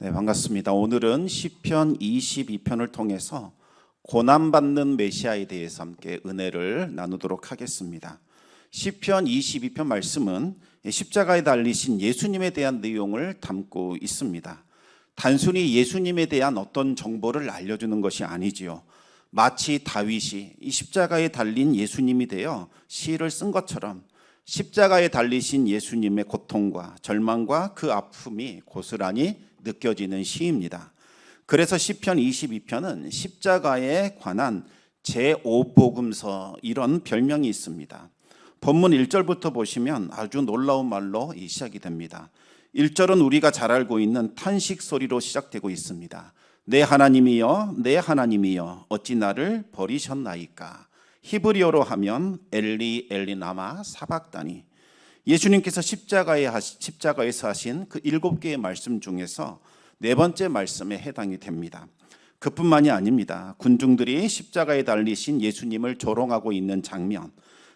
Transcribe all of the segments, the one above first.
네, 반갑습니다. 오늘은 시편 22편을 통해서 고난받는 메시아에 대해서 함께 은혜를 나누도록 하겠습니다. 시편 22편 말씀은 십자가에 달리신 예수님에 대한 내용을 담고 있습니다. 단순히 예수님에 대한 어떤 정보를 알려주는 것이 아니지요. 마치 다윗이 이 십자가에 달린 예수님이 되어 시를 쓴 것처럼 십자가에 달리신 예수님의 고통과 절망과 그 아픔이 고스란히 느껴지는 시입니다. 그래서 시편 22편은 십자가에 관한 제5복음서 이런 별명이 있습니다. 본문 1절부터 보시면 아주 놀라운 말로 시작이 됩니다. 1절은 우리가 잘 알고 있는 탄식 소리로 시작되고 있습니다. 내 하나님이여 내 하나님이여 어찌 나를 버리셨나이까. 히브리어로 하면 엘리 엘리 나마 사박다니. 예수님께서 십자가에서 하신 그 7개의 말씀 중에서 4번째 말씀에 해당이 됩니다. 그뿐만이 아닙니다. 군중들이 십자가에 달리신 예수님을 조롱하고 있는 장면,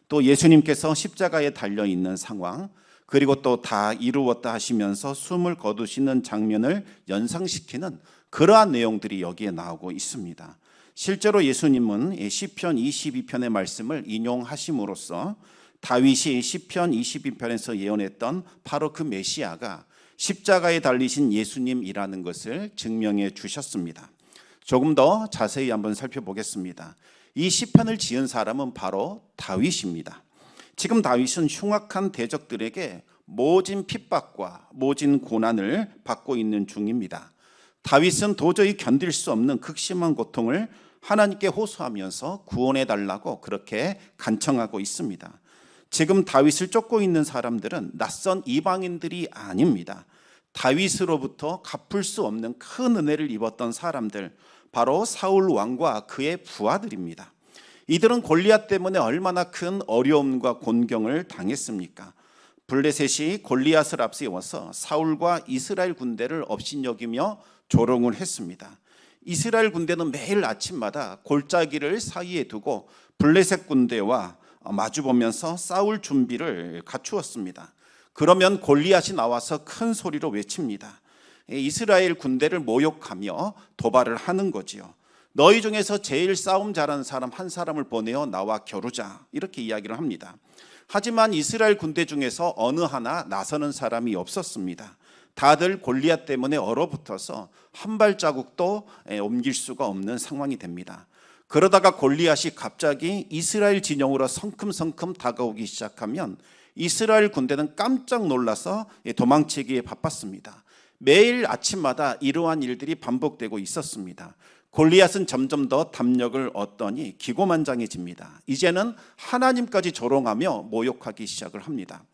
또 예수님께서 십자가에 달려 있는 상황, 그리고 또 다 이루었다 하시면서 숨을 거두시는 장면을 연상시키는 그러한 내용들이 여기에 나오고 있습니다. 실제로 예수님은 시편 22편의 말씀을 인용하심으로써 다윗이 시편 22편에서 예언했던 바로 그 메시아가 십자가에 달리신 예수님이라는 것을 증명해 주셨습니다. 조금 더 자세히 한번 살펴보겠습니다. 이 시편을 지은 사람은 바로 다윗입니다. 지금 다윗은 흉악한 대적들에게 모진 핍박과 모진 고난을 받고 있는 중입니다. 다윗은 도저히 견딜 수 없는 극심한 고통을 하나님께 호소하면서 구원해 달라고 그렇게 간청하고 있습니다. 지금 다윗을 쫓고 있는 사람들은 낯선 이방인들이 아닙니다. 다윗으로부터 갚을 수 없는 큰 은혜를 입었던 사람들, 바로 사울 왕과 그의 부하들입니다. 이들은 골리앗 때문에 얼마나 큰 어려움과 곤경을 당했습니까? 블레셋이 골리앗을 앞세워서 사울과 이스라엘 군대를 업신여기며 조롱을 했습니다. 이스라엘 군대는 매일 아침마다 골짜기를 사이에 두고 블레셋 군대와 마주보면서 싸울 준비를 갖추었습니다. 그러면 골리앗이 나와서 큰 소리로 외칩니다. 이스라엘 군대를 모욕하며 도발을 하는 거지요. 너희 중에서 제일 싸움 잘하는 사람 한 사람을 보내어 나와 겨루자, 이렇게 이야기를 합니다. 하지만 이스라엘 군대 중에서 어느 하나 나서는 사람이 없었습니다. 다들 골리앗 때문에 얼어붙어서 한 발자국도 옮길 수가 없는 상황이 됩니다. 그러다가 골리앗이 갑자기 이스라엘 진영으로 성큼성큼 다가오기 시작하면 이스라엘 군대는 깜짝 놀라서 도망치기에 바빴습니다. 매일 아침마다 이러한 일들이 반복되고 있었습니다. 골리앗은 점점 더 담력을 얻더니 기고만장해집니다. 이제는 하나님까지 조롱하며 모욕하기 시작을 합니다.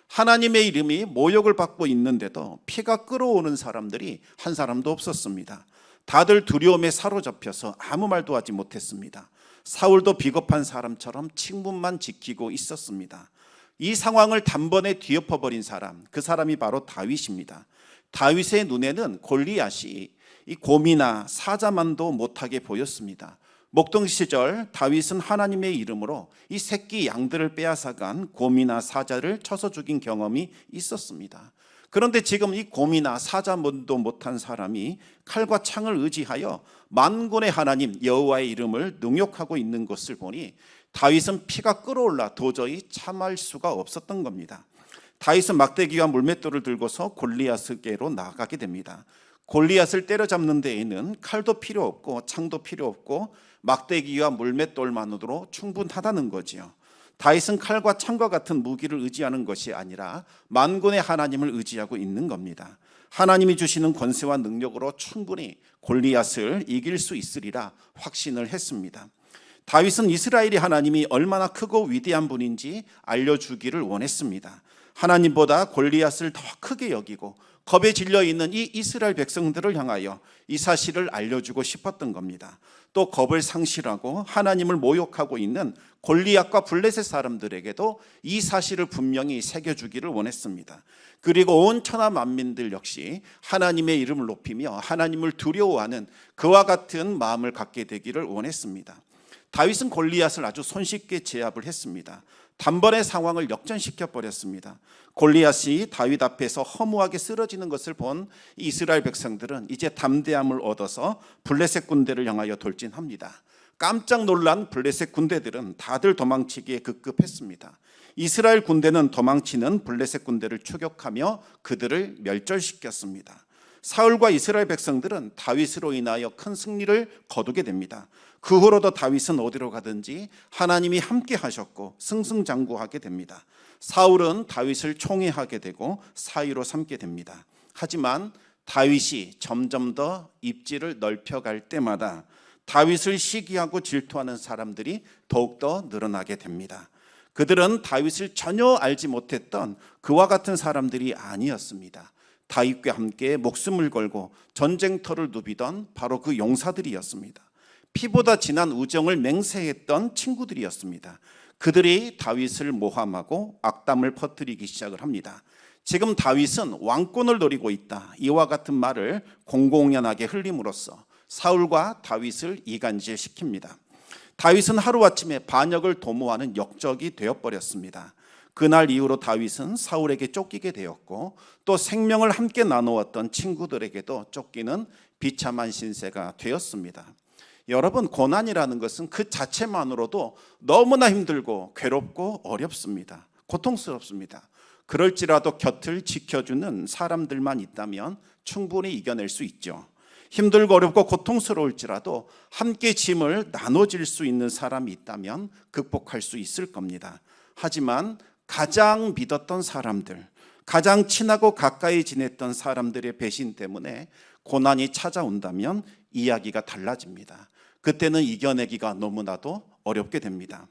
하나님의 이름이 모욕을 받고 있는데도 피가 끓어오는 사람들이 한 사람도 없었습니다. 다들 두려움에 사로잡혀서 아무 말도 하지 못했습니다. 사울도 비겁한 사람처럼 칙문만 지키고 있었습니다. 이 상황을 단번에 뒤엎어버린 사람, 그 사람이 바로 다윗입니다. 다윗의 눈에는 골리앗이 이 곰이나 사자만도 못하게 보였습니다. 목동 시절 다윗은 하나님의 이름으로 이 새끼 양들을 빼앗아간 곰이나 사자를 쳐서 죽인 경험이 있었습니다. 그런데 지금 이 곰이나 사자만도 못한 사람이 칼과 창을 의지하여 만군의 하나님 여호와의 이름을 능욕하고 있는 것을 보니 다윗은 피가 끓어올라 도저히 참을 수가 없었던 겁니다. 다윗은 막대기와 물맷돌을 들고서 골리앗에게로 나가게 됩니다. 골리앗을 때려잡는 데에는 칼도 필요 없고 창도 필요 없고 막대기와 물맷돌만으로 충분하다는 거지요. 다윗은 칼과 창과 같은 무기를 의지하는 것이 아니라 만군의 하나님을 의지하고 있는 겁니다. 하나님이 주시는 권세와 능력으로 충분히 골리앗을 이길 수 있으리라 확신을 했습니다. 다윗은 이스라엘의 하나님이 얼마나 크고 위대한 분인지 알려주기를 원했습니다. 하나님보다 골리앗을 더 크게 여기고 겁에 질려 있는 이 이스라엘 백성들을 향하여 이 사실을 알려주고 싶었던 겁니다. 또 겁을 상실하고 하나님을 모욕하고 있는 골리앗과 블레셋 사람들에게도 이 사실을 분명히 새겨주기를 원했습니다. 그리고 온 천하 만민들 역시 하나님의 이름을 높이며 하나님을 두려워하는 그와 같은 마음을 갖게 되기를 원했습니다. 다윗은 골리앗을 아주 손쉽게 제압을 했습니다. 단번에 상황을 역전시켜 버렸습니다. 골리앗이 다윗 앞에서 허무하게 쓰러지는 것을 본 이스라엘 백성들은 이제 담대함을 얻어서 블레셋 군대를 향하여 돌진합니다. 깜짝 놀란 블레셋 군대들은 다들 도망치기에 급급했습니다. 이스라엘 군대는 도망치는 블레셋 군대를 추격하며 그들을 멸절시켰습니다. 사울과 이스라엘 백성들은 다윗으로 인하여 큰 승리를 거두게 됩니다. 그 후로도 다윗은 어디로 가든지 하나님이 함께 하셨고 승승장구하게 됩니다. 사울은 다윗을 총애하게 되고 사위로 삼게 됩니다. 하지만 다윗이 점점 더 입지를 넓혀갈 때마다 다윗을 시기하고 질투하는 사람들이 더욱더 늘어나게 됩니다. 그들은 다윗을 전혀 알지 못했던 그와 같은 사람들이 아니었습니다. 다윗과 함께 목숨을 걸고 전쟁터를 누비던 바로 그 용사들이었습니다. 피보다 진한 우정을 맹세했던 친구들이었습니다. 그들이 다윗을 모함하고 악담을 퍼뜨리기 시작을 합니다. 지금 다윗은 왕권을 노리고 있다, 이와 같은 말을 공공연하게 흘림으로써 사울과 다윗을 이간질시킵니다. 다윗은 하루아침에 반역을 도모하는 역적이 되어버렸습니다. 그날 이후로 다윗은 사울에게 쫓기게 되었고 또 생명을 함께 나누었던 친구들에게도 쫓기는 비참한 신세가 되었습니다. 여러분, 고난이라는 것은 그 자체만으로도 너무나 힘들고 괴롭고 어렵습니다. 고통스럽습니다. 그럴지라도 곁을 지켜주는 사람들만 있다면 충분히 이겨낼 수 있죠. 힘들고 어렵고 고통스러울지라도 함께 짐을 나눠질 수 있는 사람이 있다면 극복할 수 있을 겁니다. 하지만 가장 믿었던 사람들, 가장 친하고 가까이 지냈던 사람들의 배신 때문에 고난이 찾아온다면 이야기가 달라집니다. 그때는 이겨내기가 너무나도 어렵게 됩니다.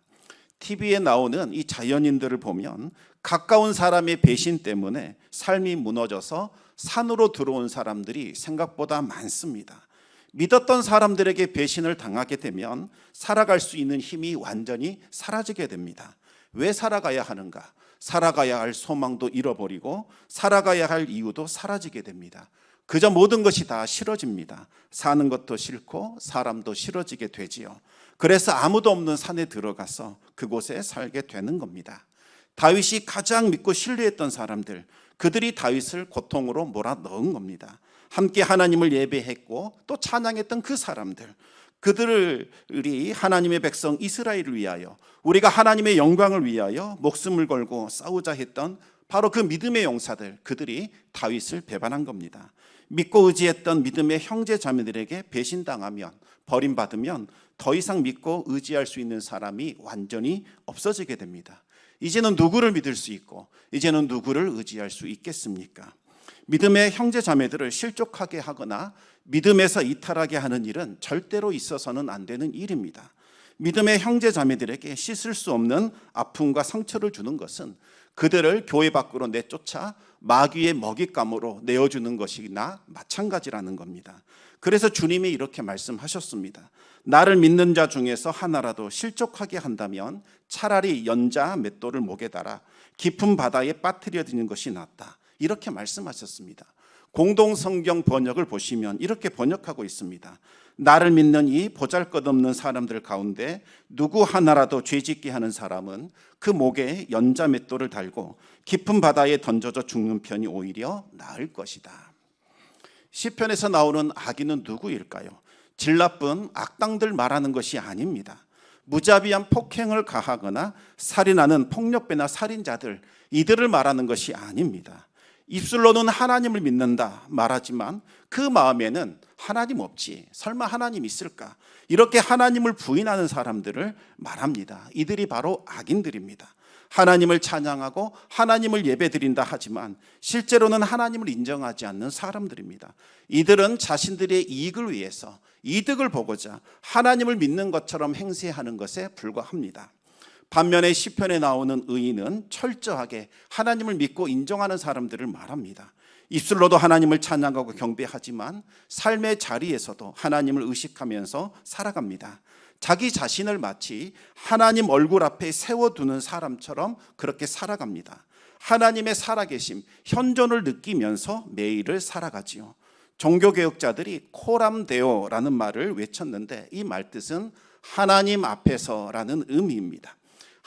TV에 나오는 이 자연인들을 보면 가까운 사람의 배신 때문에 삶이 무너져서 산으로 들어온 사람들이 생각보다 많습니다. 믿었던 사람들에게 배신을 당하게 되면 살아갈 수 있는 힘이 완전히 사라지게 됩니다. 왜 살아가야 하는가? 살아가야 할 소망도 잃어버리고 살아가야 할 이유도 사라지게 됩니다. 그저 모든 것이 다 싫어집니다. 사는 것도 싫고 사람도 싫어지게 되지요. 그래서 아무도 없는 산에 들어가서 그곳에 살게 되는 겁니다. 다윗이 가장 믿고 신뢰했던 사람들, 그들이 다윗을 고통으로 몰아넣은 겁니다. 함께 하나님을 예배했고 또 찬양했던 그 사람들, 그들이 하나님의 백성 이스라엘을 위하여, 우리가 하나님의 영광을 위하여 목숨을 걸고 싸우자 했던 바로 그 믿음의 용사들, 그들이 다윗을 배반한 겁니다. 믿고 의지했던 믿음의 형제 자매들에게 배신당하면, 버림받으면 더 이상 믿고 의지할 수 있는 사람이 완전히 없어지게 됩니다. 이제는 누구를 믿을 수 있고 이제는 누구를 의지할 수 있겠습니까? 믿음의 형제 자매들을 실족하게 하거나 믿음에서 이탈하게 하는 일은 절대로 있어서는 안 되는 일입니다. 믿음의 형제 자매들에게 씻을 수 없는 아픔과 상처를 주는 것은 그들을 교회 밖으로 내쫓아 마귀의 먹잇감으로 내어주는 것이나 마찬가지라는 겁니다. 그래서 주님이 이렇게 말씀하셨습니다. 나를 믿는 자 중에서 하나라도 실족하게 한다면 차라리 연자 맷돌을 목에 달아 깊은 바다에 빠뜨려 드리는 것이 낫다, 이렇게 말씀하셨습니다. 공동성경 번역을 보시면 이렇게 번역하고 있습니다. 나를 믿는 이 보잘것없는 사람들 가운데 누구 하나라도 죄짓게 하는 사람은 그 목에 연자 맷돌을 달고 깊은 바다에 던져져 죽는 편이 오히려 나을 것이다. 시편에서 나오는 악인은 누구일까요? 질 나쁜 악당들 말하는 것이 아닙니다. 무자비한 폭행을 가하거나 살인하는 폭력배나 살인자들, 이들을 말하는 것이 아닙니다. 입술로는 하나님을 믿는다 말하지만 그 마음에는 하나님 없지, 설마 하나님 있을까, 이렇게 하나님을 부인하는 사람들을 말합니다. 이들이 바로 악인들입니다. 하나님을 찬양하고 하나님을 예배드린다 하지만 실제로는 하나님을 인정하지 않는 사람들입니다. 이들은 자신들의 이익을 위해서, 이득을 보고자 하나님을 믿는 것처럼 행세하는 것에 불과합니다. 반면에 시편에 나오는 의인은 철저하게 하나님을 믿고 인정하는 사람들을 말합니다. 입술로도 하나님을 찬양하고 경배하지만 삶의 자리에서도 하나님을 의식하면서 살아갑니다. 자기 자신을 마치 하나님 얼굴 앞에 세워두는 사람처럼 그렇게 살아갑니다. 하나님의 살아계심, 현존을 느끼면서 매일을 살아가지요. 종교개혁자들이 코람데오라는 말을 외쳤는데 이 말뜻은 하나님 앞에서라는 의미입니다.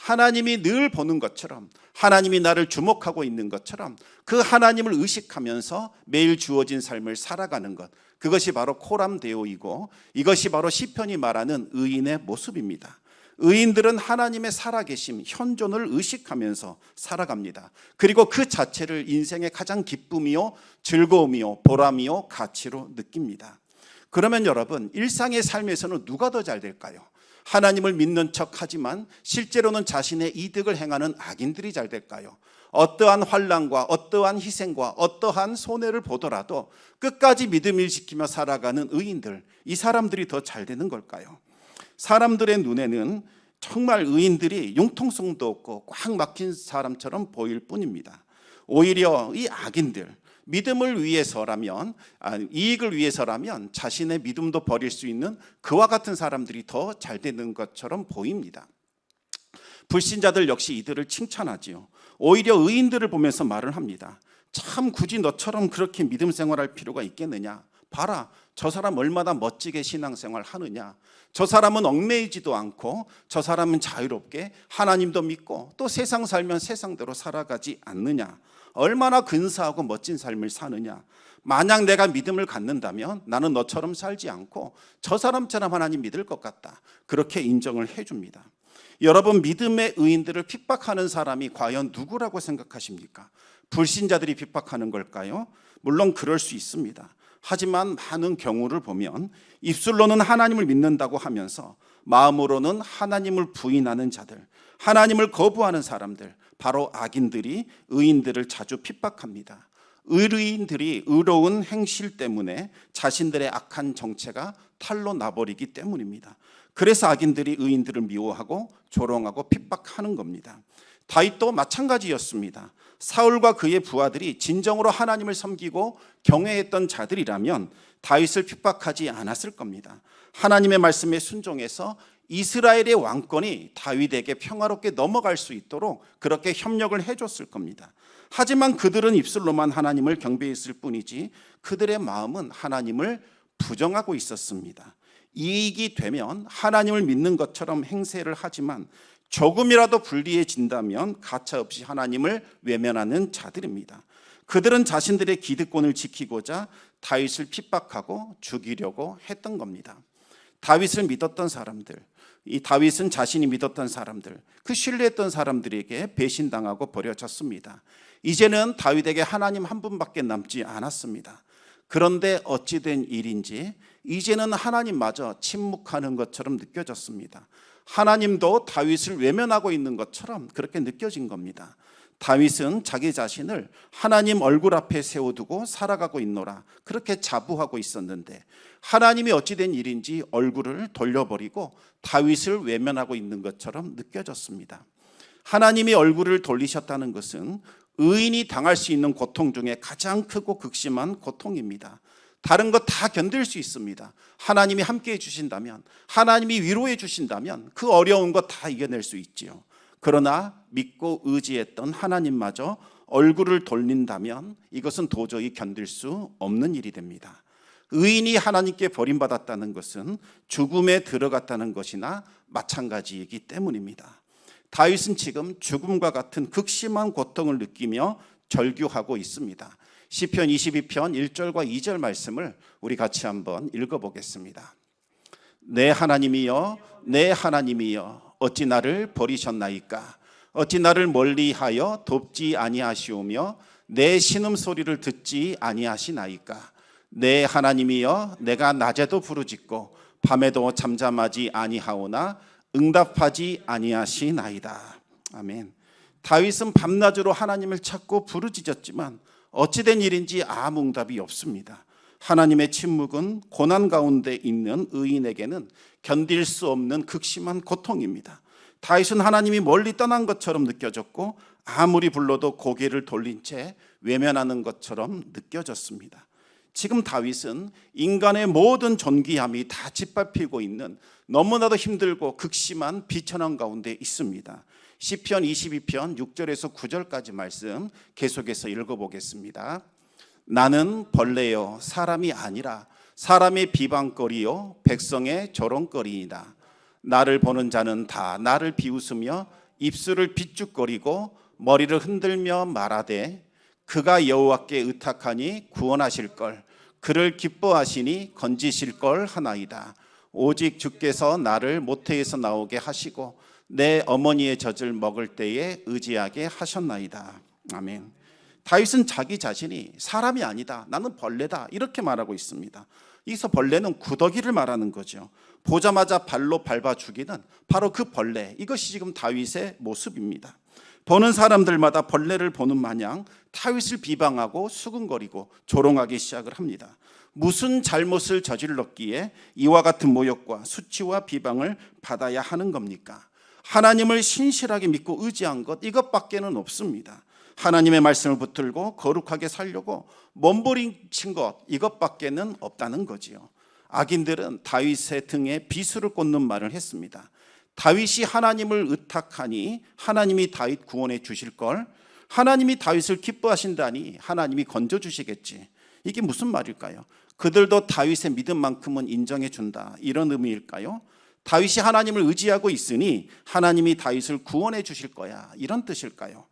하나님이 늘 보는 것처럼, 하나님이 나를 주목하고 있는 것처럼 그 하나님을 의식하면서 매일 주어진 삶을 살아가는 것, 그것이 바로 코람데오이고 이것이 바로 시편이 말하는 의인의 모습입니다. 의인들은 하나님의 살아계심, 현존을 의식하면서 살아갑니다. 그리고 그 자체를 인생의 가장 기쁨이요, 즐거움이요, 보람이요, 가치로 느낍니다. 그러면 여러분, 일상의 삶에서는 누가 더 잘 될까요? 하나님을 믿는 척하지만 실제로는 자신의 이득을 행하는 악인들이 잘 될까요? 어떠한 환난과 어떠한 희생과 어떠한 손해를 보더라도 끝까지 믿음을 지키며 살아가는 의인들, 이 사람들이 더 잘 되는 걸까요? 사람들의 눈에는 정말 의인들이 융통성도 없고 꽉 막힌 사람처럼 보일 뿐입니다. 오히려 이 악인들, 믿음을 위해서라면, 이익을 위해서라면 자신의 믿음도 버릴 수 있는 그와 같은 사람들이 더 잘 되는 것처럼 보입니다. 불신자들 역시 이들을 칭찬하지요. 오히려 의인들을 보면서 말을 합니다. 참 굳이 너처럼 그렇게 믿음 생활할 필요가 있겠느냐? 봐라, 저 사람 얼마나 멋지게 신앙생활 하느냐? 저 사람은 얽매이지도 않고 저 사람은 자유롭게 하나님도 믿고 또 세상 살면 세상대로 살아가지 않느냐? 얼마나 근사하고 멋진 삶을 사느냐? 만약 내가 믿음을 갖는다면 나는 너처럼 살지 않고 저 사람처럼 하나님 믿을 것 같다. 그렇게 인정을 해줍니다. 여러분, 믿음의 의인들을 핍박하는 사람이 과연 누구라고 생각하십니까? 불신자들이 핍박하는 걸까요? 물론 그럴 수 있습니다. 하지만 많은 경우를 보면 입술로는 하나님을 믿는다고 하면서 마음으로는 하나님을 부인하는 자들, 하나님을 거부하는 사람들, 바로 악인들이 의인들을 자주 핍박합니다. 의인들이 의로운 행실 때문에 자신들의 악한 정체가 탈로 나버리기 때문입니다. 그래서 악인들이 의인들을 미워하고 조롱하고 핍박하는 겁니다. 다윗도 마찬가지였습니다. 사울과 그의 부하들이 진정으로 하나님을 섬기고 경외했던 자들이라면 다윗을 핍박하지 않았을 겁니다. 하나님의 말씀에 순종해서 이스라엘의 왕권이 다윗에게 평화롭게 넘어갈 수 있도록 그렇게 협력을 해줬을 겁니다. 하지만 그들은 입술로만 하나님을 경배했을 뿐이지 그들의 마음은 하나님을 부정하고 있었습니다. 이익이 되면 하나님을 믿는 것처럼 행세를 하지만 조금이라도 불리해진다면 가차없이 하나님을 외면하는 자들입니다. 그들은 자신들의 기득권을 지키고자 다윗을 핍박하고 죽이려고 했던 겁니다. 다윗을 믿었던 사람들, 이 다윗은 자신이 믿었던 사람들, 그 신뢰했던 사람들에게 배신당하고 버려졌습니다. 이제는 다윗에게 하나님 한 분밖에 남지 않았습니다. 그런데 어찌된 일인지 이제는 하나님마저 침묵하는 것처럼 느껴졌습니다. 하나님도 다윗을 외면하고 있는 것처럼 그렇게 느껴진 겁니다. 다윗은 자기 자신을 하나님 얼굴 앞에 세워두고 살아가고 있노라 그렇게 자부하고 있었는데 하나님이 어찌된 일인지 얼굴을 돌려버리고 다윗을 외면하고 있는 것처럼 느껴졌습니다. 하나님이 얼굴을 돌리셨다는 것은 의인이 당할 수 있는 고통 중에 가장 크고 극심한 고통입니다. 다른 것 다 견딜 수 있습니다. 하나님이 함께해 주신다면, 하나님이 위로해 주신다면 그 어려운 것 다 이겨낼 수 있지요. 그러나 믿고 의지했던 하나님마저 얼굴을 돌린다면 이것은 도저히 견딜 수 없는 일이 됩니다. 의인이 하나님께 버림받았다는 것은 죽음에 들어갔다는 것이나 마찬가지이기 때문입니다. 다윗은 지금 죽음과 같은 극심한 고통을 느끼며 절규하고 있습니다. 시편 22편 1절과 2절 말씀을 우리 같이 한번 읽어보겠습니다. 내 하나님이여, 내 하나님이여, 어찌 나를 버리셨나이까? 어찌 나를 멀리하여 돕지 아니하시오며 내 신음소리를 듣지 아니하시나이까? 내 하나님이여, 내가 낮에도 부르짖고 밤에도 잠잠하지 아니하오나 응답하지 아니하시나이다. 아멘. 다윗은 밤낮으로 하나님을 찾고 부르짖었지만 어찌된 일인지 아무 응답이 없습니다. 하나님의 침묵은 고난 가운데 있는 의인에게는 견딜 수 없는 극심한 고통입니다. 다윗은 하나님이 멀리 떠난 것처럼 느껴졌고 아무리 불러도 고개를 돌린 채 외면하는 것처럼 느껴졌습니다. 지금 다윗은 인간의 모든 존귀함이 다 짓밟히고 있는 너무나도 힘들고 극심한 비천한 가운데 있습니다. 시편 22편 6절에서 9절까지 말씀 계속해서 읽어보겠습니다. 나는 벌레요 사람이 아니라 사람의 비방거리요 백성의 조롱거리이다. 나를 보는 자는 다 나를 비웃으며 입술을 비죽거리고 머리를 흔들며 말하되 그가 여호와께 의탁하니 구원하실 걸, 그를 기뻐하시니 건지실 걸 하나이다. 오직 주께서 나를 모태에서 나오게 하시고 내 어머니의 젖을 먹을 때에 의지하게 하셨나이다. 아멘. 다윗은 자기 자신이 사람이 아니다, 나는 벌레다, 이렇게 말하고 있습니다. 여기서 벌레는 구더기를 말하는 거죠. 보자마자 발로 밟아 죽이는 바로 그 벌레, 이것이 지금 다윗의 모습입니다. 보는 사람들마다 벌레를 보는 마냥 다윗을 비방하고 수근거리고 조롱하기 시작을 합니다. 무슨 잘못을 저질렀기에 이와 같은 모욕과 수치와 비방을 받아야 하는 겁니까? 하나님을 신실하게 믿고 의지한 것, 이것밖에는 없습니다. 하나님의 말씀을 붙들고 거룩하게 살려고 몸부림친 것, 이것밖에는 없다는 거지요. 악인들은 다윗의 등에 비수를 꽂는 말을 했습니다. 다윗이 하나님을 의탁하니 하나님이 다윗 구원해 주실 걸, 하나님이 다윗을 기뻐하신다니 하나님이 건져주시겠지. 이게 무슨 말일까요? 그들도 다윗의 믿음만큼은 인정해 준다, 이런 의미일까요? 다윗이 하나님을 의지하고 있으니 하나님이 다윗을 구원해 주실 거야, 이런 뜻일까요?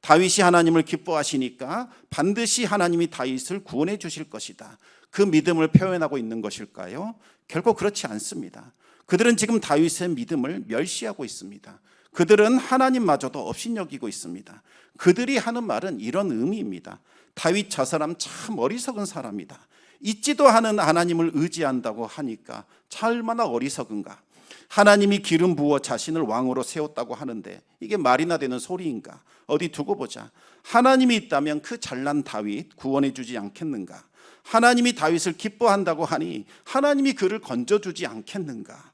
다윗이 하나님을 기뻐하시니까 반드시 하나님이 다윗을 구원해 주실 것이다, 그 믿음을 표현하고 있는 것일까요? 결코 그렇지 않습니다. 그들은 지금 다윗의 믿음을 멸시하고 있습니다. 그들은 하나님마저도 업신여기고 있습니다. 그들이 하는 말은 이런 의미입니다. 다윗 저 사람 참 어리석은 사람이다. 있지도 않은 하나님을 의지한다고 하니까 참 얼마나 어리석은가. 하나님이 기름 부어 자신을 왕으로 세웠다고 하는데 이게 말이나 되는 소리인가. 어디 두고 보자. 하나님이 있다면 그 잘난 다윗 구원해 주지 않겠는가. 하나님이 다윗을 기뻐한다고 하니 하나님이 그를 건져주지 않겠는가.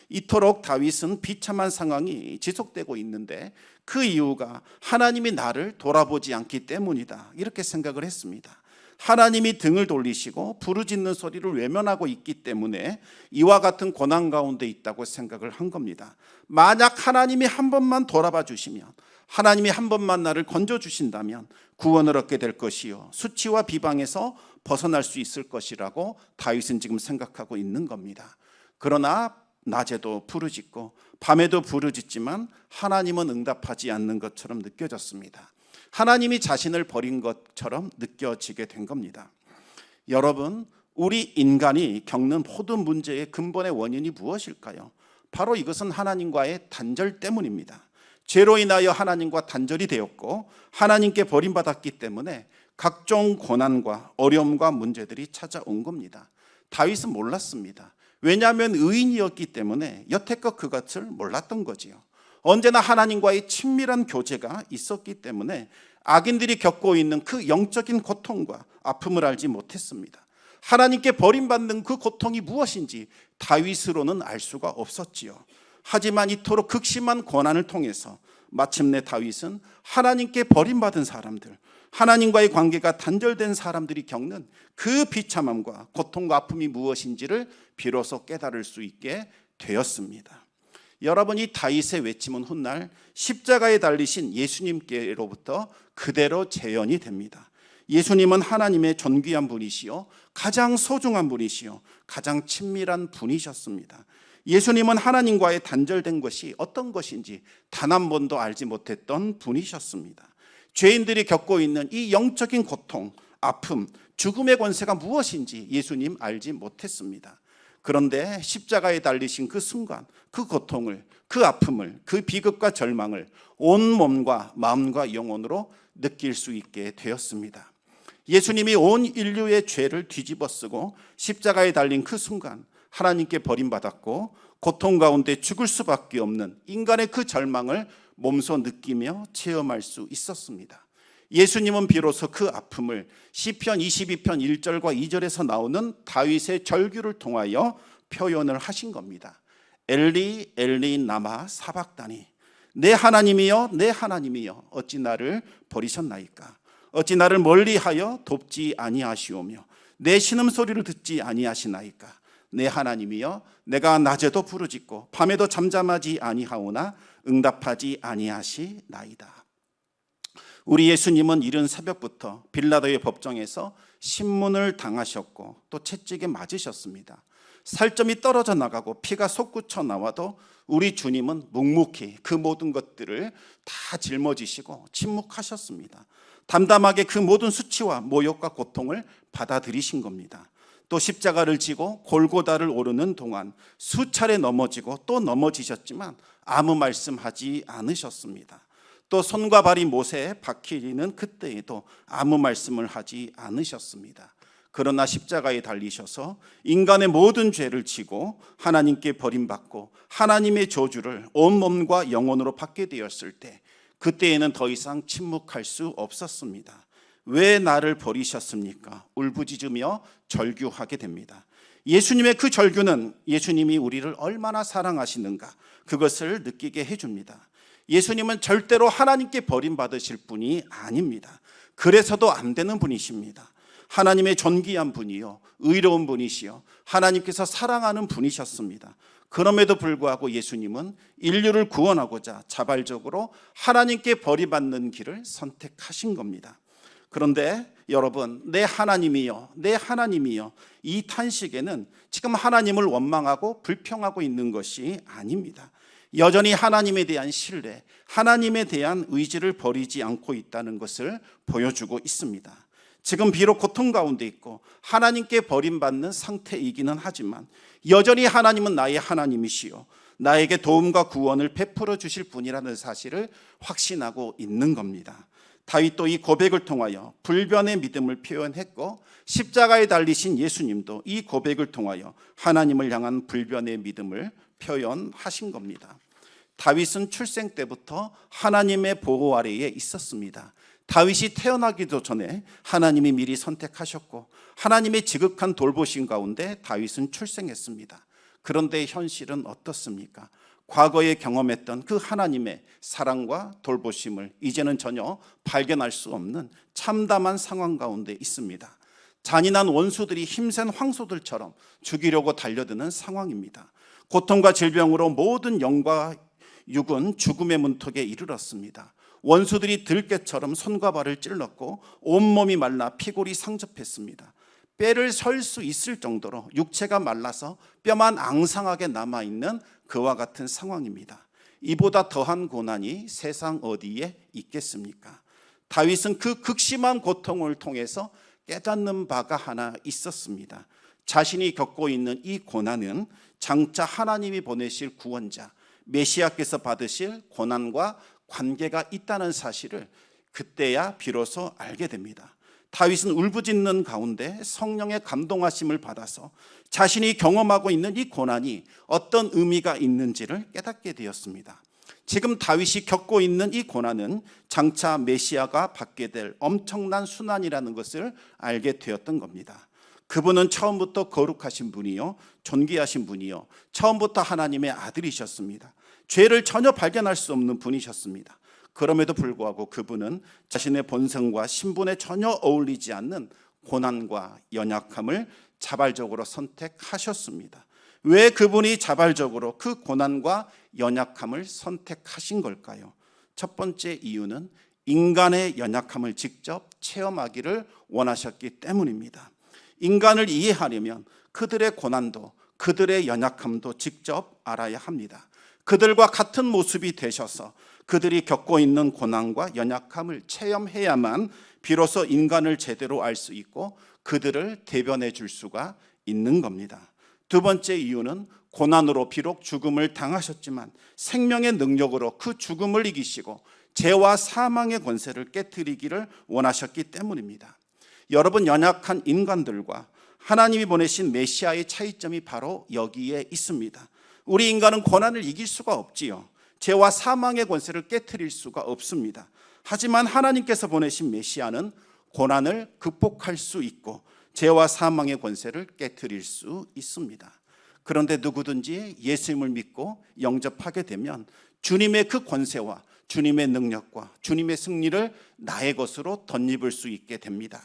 이토록 다윗은 비참한 상황이 지속되고 있는데 그 이유가 하나님이 나를 돌아보지 않기 때문이다, 이렇게 생각을 했습니다. 하나님이 등을 돌리시고 부르짖는 소리를 외면하고 있기 때문에 이와 같은 고난 가운데 있다고 생각을 한 겁니다. 만약 하나님이 한 번만 돌아봐 주시면, 하나님이 한 번만 나를 건져주신다면 구원을 얻게 될 것이요, 수치와 비방에서 벗어날 수 있을 것이라고 다윗은 지금 생각하고 있는 겁니다. 그러나 낮에도 부르짖고 밤에도 부르짖지만 하나님은 응답하지 않는 것처럼 느껴졌습니다. 하나님이 자신을 버린 것처럼 느껴지게 된 겁니다. 여러분, 우리 인간이 겪는 모든 문제의 근본의 원인이 무엇일까요? 바로 이것은 하나님과의 단절 때문입니다. 죄로 인하여 하나님과 단절이 되었고 하나님께 버림받았기 때문에 각종 고난과 어려움과 문제들이 찾아온 겁니다. 다윗은 몰랐습니다. 왜냐하면 의인이었기 때문에 여태껏 그것을 몰랐던 거지요. 언제나 하나님과의 친밀한 교제가 있었기 때문에 악인들이 겪고 있는 그 영적인 고통과 아픔을 알지 못했습니다. 하나님께 버림받는 그 고통이 무엇인지 다윗으로는 알 수가 없었지요. 하지만 이토록 극심한 고난을 통해서 마침내 다윗은 하나님께 버림받은 사람들, 하나님과의 관계가 단절된 사람들이 겪는 그 비참함과 고통과 아픔이 무엇인지를 비로소 깨달을 수 있게 되었습니다. 여러분, 이 다윗의 외침은 훗날 십자가에 달리신 예수님께로부터 그대로 재현이 됩니다. 예수님은 하나님의 존귀한 분이시요, 가장 소중한 분이시요, 가장 친밀한 분이셨습니다. 예수님은 하나님과의 단절된 것이 어떤 것인지 단 한 번도 알지 못했던 분이셨습니다. 죄인들이 겪고 있는 이 영적인 고통, 아픔, 죽음의 권세가 무엇인지 예수님 알지 못했습니다. 그런데 십자가에 달리신 그 순간, 그 고통을, 그 아픔을, 그 비극과 절망을 온 몸과 마음과 영혼으로 느낄 수 있게 되었습니다. 예수님이 온 인류의 죄를 뒤집어쓰고 십자가에 달린 그 순간 하나님께 버림받았고 고통 가운데 죽을 수밖에 없는 인간의 그 절망을 몸소 느끼며 체험할 수 있었습니다. 예수님은 비로소 그 아픔을 시편 22편 1절과 2절에서 나오는 다윗의 절규를 통하여 표현을 하신 겁니다. 엘리 엘리 나마 사박다니, 내 하나님이여 내 하나님이여 어찌 나를 버리셨나이까. 어찌 나를 멀리하여 돕지 아니하시오며 내 신음소리를 듣지 아니하시나이까. 내 하나님이여 내가 낮에도 부르짖고 밤에도 잠잠하지 아니하오나 응답하지 아니하시나이다. 우리 예수님은 이른 새벽부터 빌라도의 법정에서 신문을 당하셨고 또 채찍에 맞으셨습니다. 살점이 떨어져 나가고 피가 솟구쳐 나와도 우리 주님은 묵묵히 그 모든 것들을 다 짊어지시고 침묵하셨습니다. 담담하게 그 모든 수치와 모욕과 고통을 받아들이신 겁니다. 또 십자가를 지고 골고다를 오르는 동안 수차례 넘어지고 또 넘어지셨지만 아무 말씀하지 않으셨습니다. 또 손과 발이 못에 박히는 그때에도 아무 말씀을 하지 않으셨습니다. 그러나 십자가에 달리셔서 인간의 모든 죄를 지고 하나님께 버림받고 하나님의 저주를 온몸과 영혼으로 받게 되었을 때, 그때에는 더 이상 침묵할 수 없었습니다. 왜 나를 버리셨습니까? 울부짖으며 절규하게 됩니다. 예수님의 그 절규는 예수님이 우리를 얼마나 사랑하시는가, 그것을 느끼게 해줍니다. 예수님은 절대로 하나님께 버림받으실 분이 아닙니다. 그래서도 안 되는 분이십니다. 하나님의 존귀한 분이요, 의로운 분이시요, 하나님께서 사랑하는 분이셨습니다. 그럼에도 불구하고 예수님은 인류를 구원하고자 자발적으로 하나님께 버림받는 길을 선택하신 겁니다. 그런데 여러분, 내 하나님이요, 내 하나님이요, 이 탄식에는 지금 하나님을 원망하고 불평하고 있는 것이 아닙니다. 여전히 하나님에 대한 신뢰, 하나님에 대한 의지를 버리지 않고 있다는 것을 보여주고 있습니다. 지금 비록 고통 가운데 있고 하나님께 버림받는 상태이기는 하지만 여전히 하나님은 나의 하나님이시요, 나에게 도움과 구원을 베풀어 주실 분이라는 사실을 확신하고 있는 겁니다. 다윗도 이 고백을 통하여 불변의 믿음을 표현했고, 십자가에 달리신 예수님도 이 고백을 통하여 하나님을 향한 불변의 믿음을 표현하신 겁니다. 다윗은 출생 때부터 하나님의 보호 아래에 있었습니다. 다윗이 태어나기도 전에 하나님이 미리 선택하셨고 하나님의 지극한 돌보심 가운데 다윗은 출생했습니다. 그런데 현실은 어떻습니까? 과거에 경험했던 그 하나님의 사랑과 돌보심을 이제는 전혀 발견할 수 없는 참담한 상황 가운데 있습니다. 잔인한 원수들이 힘센 황소들처럼 죽이려고 달려드는 상황입니다. 고통과 질병으로 모든 영과 육은 죽음의 문턱에 이르렀습니다. 원수들이 들깨처럼 손과 발을 찔렀고 온몸이 말라 피골이 상접했습니다. 뼈를 설 수 있을 정도로 육체가 말라서 뼈만 앙상하게 남아있는 그와 같은 상황입니다. 이보다 더한 고난이 세상 어디에 있겠습니까? 다윗은 그 극심한 고통을 통해서 깨닫는 바가 하나 있었습니다. 자신이 겪고 있는 이 고난은 장차 하나님이 보내실 구원자 메시아께서 받으실 고난과 관계가 있다는 사실을 그때야 비로소 알게 됩니다. 다윗은 울부짖는 가운데 성령의 감동하심을 받아서 자신이 경험하고 있는 이 고난이 어떤 의미가 있는지를 깨닫게 되었습니다. 지금 다윗이 겪고 있는 이 고난은 장차 메시아가 받게 될 엄청난 순환이라는 것을 알게 되었던 겁니다. 그분은 처음부터 거룩하신 분이요, 존귀하신 분이요, 처음부터 하나님의 아들이셨습니다. 죄를 전혀 발견할 수 없는 분이셨습니다. 그럼에도 불구하고 그분은 자신의 본성과 신분에 전혀 어울리지 않는 고난과 연약함을 자발적으로 선택하셨습니다. 왜 그분이 자발적으로 그 고난과 연약함을 선택하신 걸까요? 첫 번째 이유는 인간의 연약함을 직접 체험하기를 원하셨기 때문입니다. 인간을 이해하려면 그들의 고난도 그들의 연약함도 직접 알아야 합니다. 그들과 같은 모습이 되셔서 그들이 겪고 있는 고난과 연약함을 체험해야만 비로소 인간을 제대로 알 수 있고 그들을 대변해 줄 수가 있는 겁니다. 두 번째 이유는 고난으로 비록 죽음을 당하셨지만 생명의 능력으로 그 죽음을 이기시고 죄와 사망의 권세를 깨트리기를 원하셨기 때문입니다. 여러분, 연약한 인간들과 하나님이 보내신 메시아의 차이점이 바로 여기에 있습니다. 우리 인간은 고난을 이길 수가 없지요. 죄와 사망의 권세를 깨트릴 수가 없습니다. 하지만 하나님께서 보내신 메시아는 고난을 극복할 수 있고 죄와 사망의 권세를 깨트릴 수 있습니다. 그런데 누구든지 예수님을 믿고 영접하게 되면 주님의 그 권세와 주님의 능력과 주님의 승리를 나의 것으로 덧입을 수 있게 됩니다.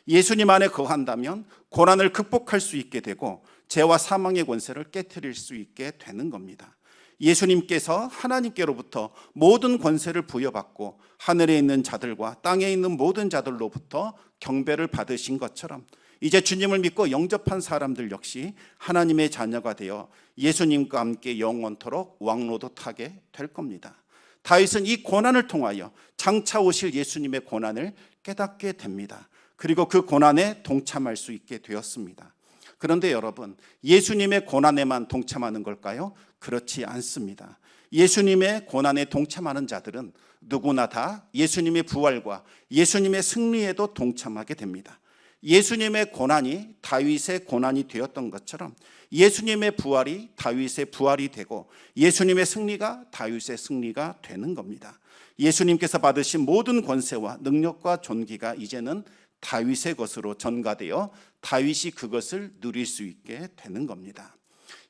예수님 안에 거한다면 고난을 극복할 수 있게 되고 죄와 사망의 권세를 깨트릴 수 있게 되는 겁니다. 예수님께서 하나님께로부터 모든 권세를 부여받고 하늘에 있는 자들과 땅에 있는 모든 자들로부터 경배를 받으신 것처럼 이제 주님을 믿고 영접한 사람들 역시 하나님의 자녀가 되어 예수님과 함께 영원토록 왕노릇하게 될 겁니다. 다윗은 이 고난을 통하여 장차 오실 예수님의 고난을 깨닫게 됩니다. 그리고 그 고난에 동참할 수 있게 되었습니다. 그런데 여러분, 예수님의 고난에만 동참하는 걸까요? 그렇지 않습니다. 예수님의 고난에 동참하는 자들은 누구나 다 예수님의 부활과 예수님의 승리에도 동참하게 됩니다. 예수님의 고난이 다윗의 고난이 되었던 것처럼 예수님의 부활이 다윗의 부활이 되고 예수님의 승리가 다윗의 승리가 되는 겁니다. 예수님께서 받으신 모든 권세와 능력과 존귀가 이제는 다윗의 것으로 전가되어 다윗이 그것을 누릴 수 있게 되는 겁니다.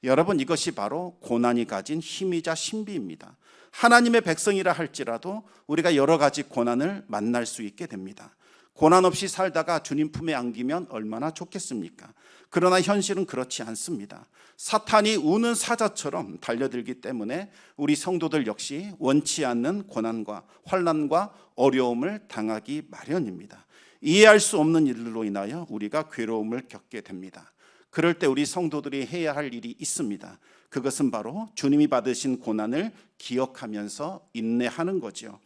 여러분, 이것이 바로 고난이 가진 힘이자 신비입니다. 하나님의 백성이라 할지라도 우리가 여러 가지 고난을 만날 수 있게 됩니다. 고난 없이 살다가 주님 품에 안기면 얼마나 좋겠습니까? 그러나 현실은 그렇지 않습니다. 사탄이 우는 사자처럼 달려들기 때문에 우리 성도들 역시 원치 않는 고난과 환난과 어려움을 당하기 마련입니다. 이해할 수 없는 일들로 인하여 우리가 괴로움을 겪게 됩니다. 그럴 때 우리 성도들이 해야 할 일이 있습니다. 그것은 바로 주님이 받으신 고난을 기억하면서 인내하는 거죠.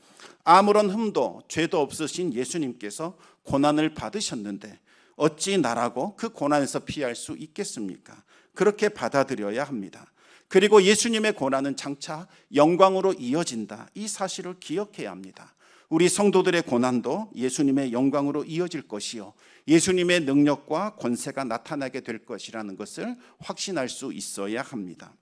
아무런 흠도 죄도 없으신 예수님께서 고난을 받으셨는데 어찌 나라고 그 고난에서 피할 수 있겠습니까? 그렇게 받아들여야 합니다. 그리고 예수님의 고난은 장차 영광으로 이어진다. 이 사실을 기억해야 합니다. 우리 성도들의 고난도 예수님의 영광으로 이어질 것이요, 예수님의 능력과 권세가 나타나게 될 것이라는 것을 확신할 수 있어야 합니다.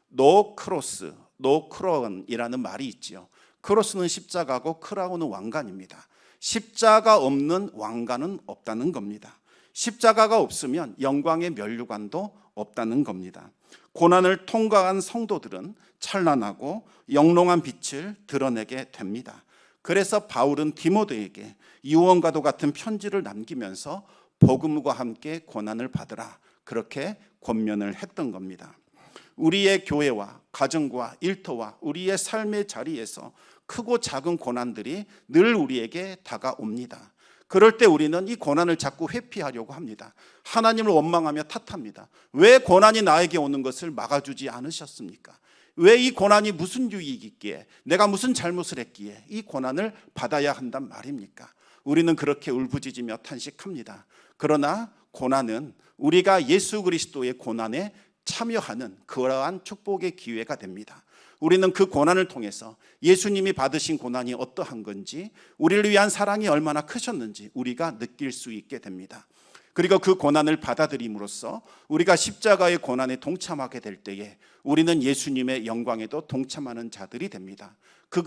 노 크로스, 노 크라운이라는 말이 있지요. 크로스는 십자가고 크라운은 왕관입니다. 십자가 없는 왕관은 없다는 겁니다. 십자가가 없으면 영광의 면류관도 없다는 겁니다. 고난을 통과한 성도들은 찬란하고 영롱한 빛을 드러내게 됩니다. 그래서 바울은 디모데에게 유언과도 같은 편지를 남기면서 복음과 함께 고난을 받으라, 그렇게 권면을 했던 겁니다. 우리의 교회와 가정과 일터와 우리의 삶의 자리에서 크고 작은 고난들이 늘 우리에게 다가옵니다. 그럴 때 우리는 이 고난을 자꾸 회피하려고 합니다. 하나님을 원망하며 탓합니다. 왜 고난이 나에게 오는 것을 막아주지 않으셨습니까? 왜 이 고난이 무슨 유익이 있기에, 내가 무슨 잘못을 했기에 이 고난을 받아야 한단 말입니까? 우리는 그렇게 울부짖으며 탄식합니다. 그러나 고난은 우리가 예수 그리스도의 고난에 참여하는 그러한 축복의 기회가 됩니다. 우리는 그 고난을 통해서 예수님이 받으신 고난이 어떠한 건지, 우리를 위한 사랑이 얼마나 크셨는지 우리가 느낄 수 있게 됩니다. 그리고 그 고난을 받아들임으로써 우리가 십자가의 고난에 동참하게 될 때에 우리는 예수님의 영광에도 동참하는 자들이 됩니다. 그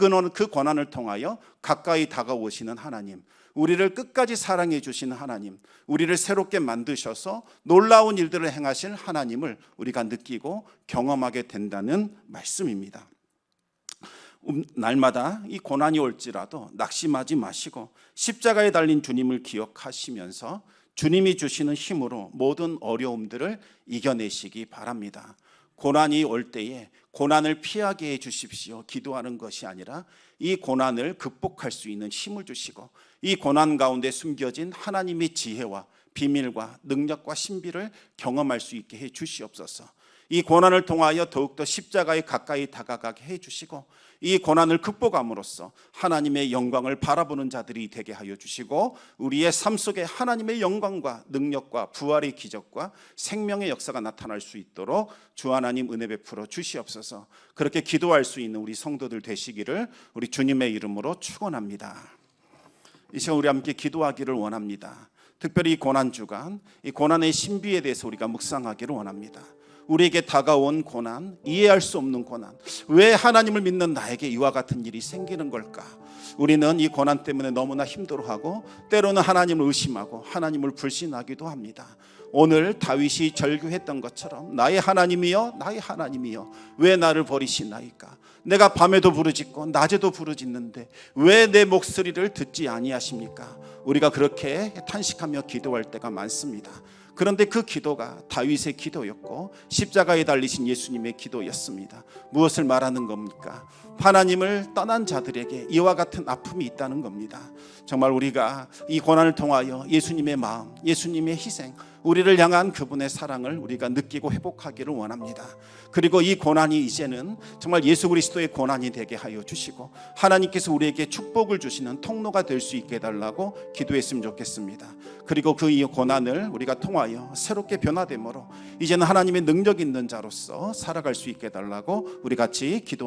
고난을 통하여 가까이 다가오시는 하나님, 우리를 끝까지 사랑해 주시는 하나님, 우리를 새롭게 만드셔서 놀라운 일들을 행하실 하나님을 우리가 느끼고 경험하게 된다는 말씀입니다. 날마다 이 고난이 올지라도 낙심하지 마시고 십자가에 달린 주님을 기억하시면서 주님이 주시는 힘으로 모든 어려움들을 이겨내시기 바랍니다. 고난이 올 때에 고난을 피하게 해 주십시오, 기도하는 것이 아니라 이 고난을 극복할 수 있는 힘을 주시고 이 고난 가운데 숨겨진 하나님의 지혜와 비밀과 능력과 신비를 경험할 수 있게 해 주시옵소서. 이 고난을 통하여 더욱더 십자가에 가까이 다가가게 해 주시고 이 고난을 극복함으로써 하나님의 영광을 바라보는 자들이 되게 하여 주시고 우리의 삶 속에 하나님의 영광과 능력과 부활의 기적과 생명의 역사가 나타날 수 있도록 주 하나님 은혜 베풀어 주시옵소서. 그렇게 기도할 수 있는 우리 성도들 되시기를 우리 주님의 이름으로 축원합니다. 이 시간 우리 함께 기도하기를 원합니다. 특별히 이 고난 주간, 이 고난의 신비에 대해서 우리가 묵상하기를 원합니다. 우리에게 다가온 고난, 이해할 수 없는 고난, 왜 하나님을 믿는 나에게 이와 같은 일이 생기는 걸까? 우리는 이 고난 때문에 너무나 힘들어하고 때로는 하나님을 의심하고 하나님을 불신하기도 합니다. 오늘 다윗이 절규했던 것처럼 나의 하나님이여, 나의 하나님이여, 왜 나를 버리시나이까? 내가 밤에도 부르짖고 낮에도 부르짖는데 왜 내 목소리를 듣지 아니하십니까? 우리가 그렇게 탄식하며 기도할 때가 많습니다. 그런데 그 기도가 다윗의 기도였고 십자가에 달리신 예수님의 기도였습니다. 무엇을 말하는 겁니까? 하나님을 떠난 자들에게 이와 같은 아픔이 있다는 겁니다. 정말 우리가 이 고난을 통하여 예수님의 마음, 예수님의 희생, 우리를 향한 그분의 사랑을 우리가 느끼고 회복하기를 원합니다. 그리고 이 고난이 이제는 정말 예수 그리스도의 고난이 되게 하여 주시고 하나님께서 우리에게 축복을 주시는 통로가 될 수 있게 해달라고 기도했으면 좋겠습니다. 그리고 그 이 고난을 우리가 통하여 새롭게 변화됨으로 이제는 하나님의 능력 있는 자로서 살아갈 수 있게 해달라고 우리 같이 기도